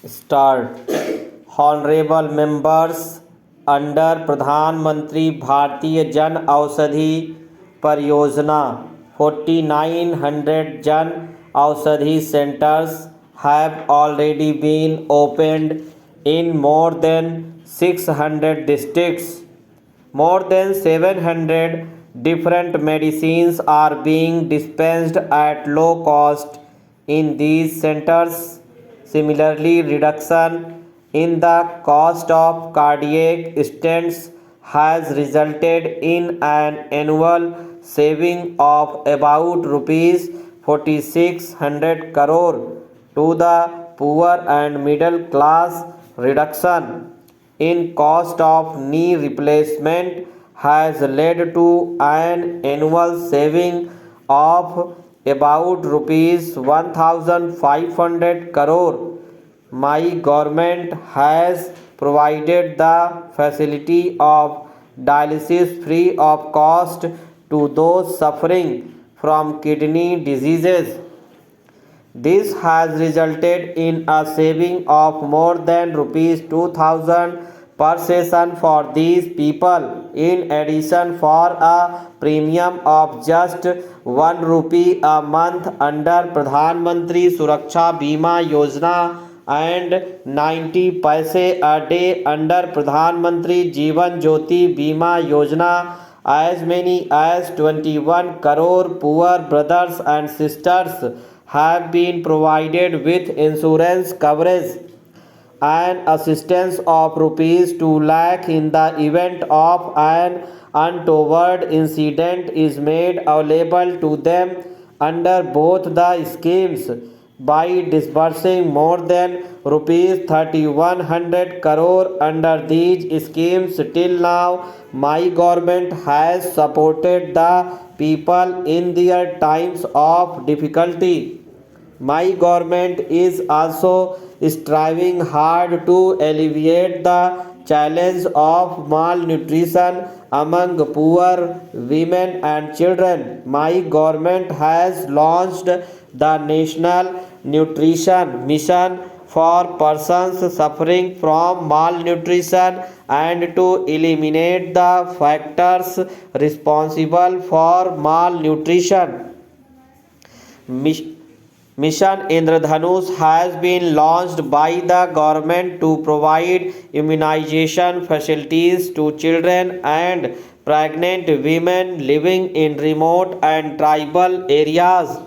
Start. Honourable members, under प्रधानमंत्री भारतीय जन औषधि परियोजना 4900 Jan Aushadhi centers have already been opened in more than 600 districts. More than 700 different medicines are being dispensed at low cost in these centers. Similarly, reduction in the cost of cardiac stents has resulted in an annual saving of about rupees 4600 crore to the poor and middle class. Reduction in cost of knee replacement has led to an annual saving of about rupees 1500 crore. My government has provided the facility of dialysis free of cost to those suffering from kidney diseases. This has resulted in a saving of more than rupees 2000 per session for these people. In addition, for a premium of just 1 rupee a month under Pradhan Mantri Suraksha Bima Yojana and 90 paise a day under Pradhan Mantri Jeevan Jyoti Bima Yojana, as many as 21 crore poor brothers and sisters have been provided with insurance coverage and assistance of rupees 2 lakh in the event of an untoward incident is made available to them under both the schemes. By disbursing more than rupees 3100 crore under these schemes till now, my government has supported the people in their times of difficulty. My government is also striving hard to alleviate the challenge of malnutrition among poor women and children. My government has launched the National Nutrition Mission for persons suffering from malnutrition and to eliminate the factors responsible for malnutrition. Mission Indradhanush has been launched by the government to provide immunization facilities to children and pregnant women living in remote and tribal areas.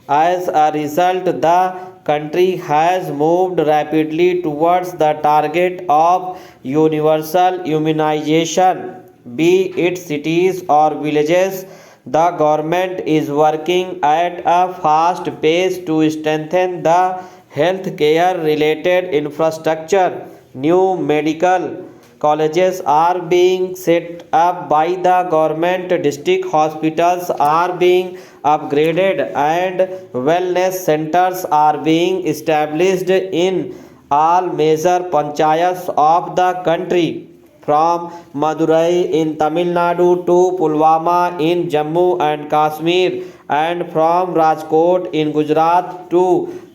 As a result, the country has moved rapidly towards the target of universal immunization, be it cities or villages. The government is working at a fast pace to strengthen the healthcare related infrastructure. New medical colleges are being set up by the government, district hospitals are being upgraded, and wellness centers are being established in all major panchayats of the country. From Madurai in Tamil Nadu to Pulwama in Jammu and Kashmir, and from Rajkot in Gujarat to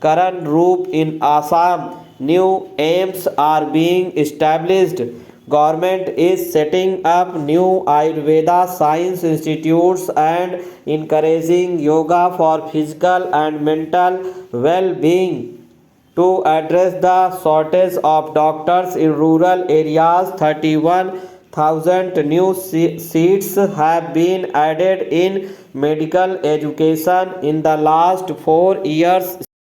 Karan Roop in Assam, new aims are being established. Government is setting up new Ayurveda science institutes and encouraging yoga for physical and mental well-being. To address the shortage of doctors in rural areas, 31,000 new seats have been added in medical education in the last 4 years.